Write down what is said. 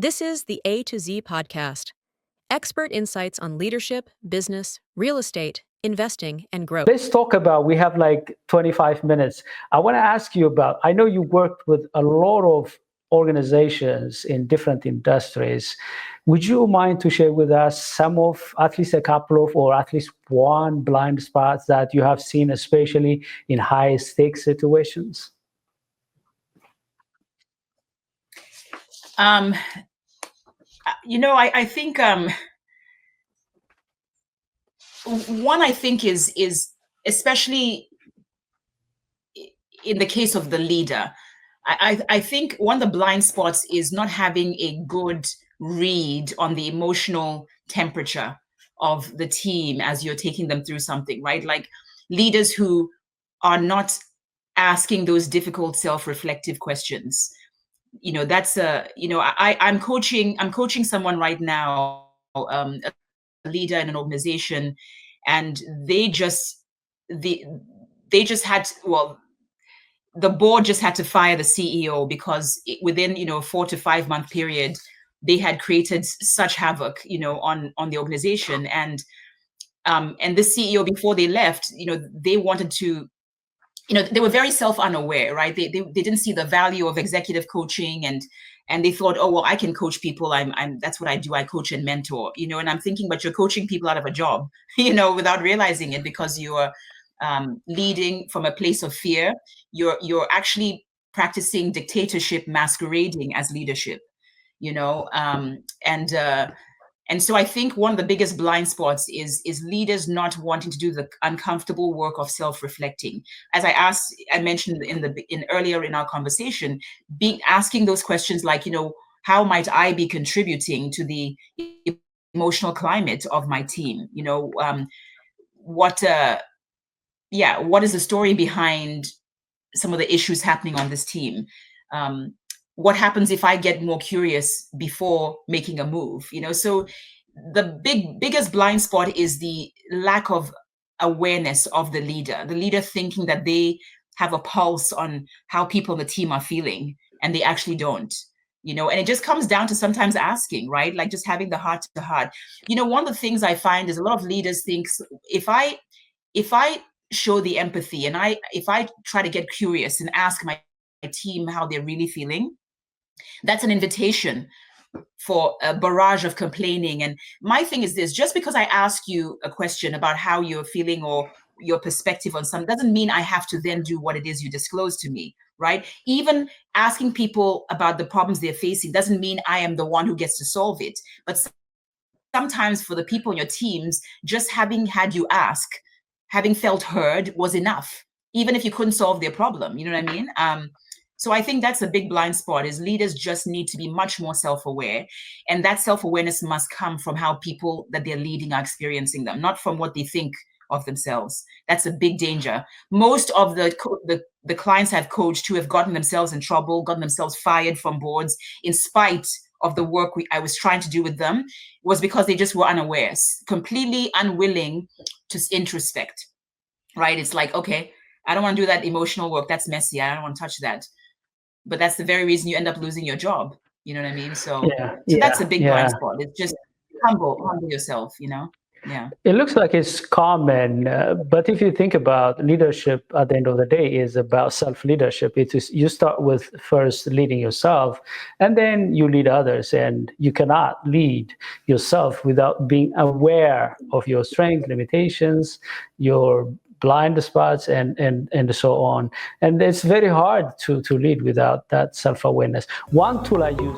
This is the A to Z podcast. Expert insights on leadership, business, real estate, investing, and growth. Let's talk about, we have like 25 minutes. I want to ask you about, I know you worked with a lot of organizations in different industries. Would you mind to share with us some of, at least a couple of, or at least one blind spots that you have seen, especially in high stakes situations? I think one, I think is especially in the case of the leader, I think one of the blind spots is not having a good read on the emotional temperature of the team as you're taking them through something, right? Like leaders who are not asking those difficult self-reflective questions. That's I'm coaching someone right now, a leader in an organization, and they just had, the board just had to fire the CEO because within a 4 to 5 month period, they had created such havoc, on the organization. And the CEO, before they left, they wanted to, they were very self-unaware, right? They didn't see the value of executive coaching, and they thought, oh, well, I can coach people. That's what I do. I coach and mentor, and I'm thinking, but you're coaching people out of a job, without realizing it, because you're leading from a place of fear. You're actually practicing dictatorship masquerading as leadership, and so I think one of the biggest blind spots is leaders not wanting to do the uncomfortable work of self-reflecting. As I mentioned earlier in our conversation, asking those questions like, how might I be contributing to the emotional climate of my team? What is the story behind some of the issues happening on this team? What happens if I get more curious before making a move? So the biggest blind spot is the lack of awareness of the leader thinking that they have a pulse on how people on the team are feeling, and they actually don't. And it just comes down to sometimes asking, right? Like just having the heart to heart. One of the things I find is a lot of leaders think, if I show the empathy and if I try to get curious and ask my team how they're really feeling, that's an invitation for a barrage of complaining. And my thing is this: just because I ask you a question about how you're feeling or your perspective on something doesn't mean I have to then do what it is you disclose to me, right? Even asking people about the problems they're facing doesn't mean I am the one who gets to solve it. But sometimes for the people in your teams, just having had you ask, having felt heard was enough, even if you couldn't solve their problem. You know what I mean? So I think that's a big blind spot, is leaders just need to be much more self-aware. And that self-awareness must come from how people that they're leading are experiencing them, not from what they think of themselves. That's a big danger. Most of the clients I've coached who have gotten themselves in trouble, gotten themselves fired from boards, in spite of the work I was trying to do with them, was because they just were unaware, completely unwilling to introspect, right? It's like, okay, I don't want to do that emotional work. That's messy. I don't want to touch that. But that's the very reason you end up losing your job. You know what I mean? So that's a big blind spot. It's just humble yourself, Yeah. It looks like it's common, but if you think about leadership, at the end of the day, is about self-leadership. It is, you start with first leading yourself, and then you lead others. And you cannot lead yourself without being aware of your strengths, limitations, your blind spots, and so on. And it's very hard to lead without that self-awareness. One tool I use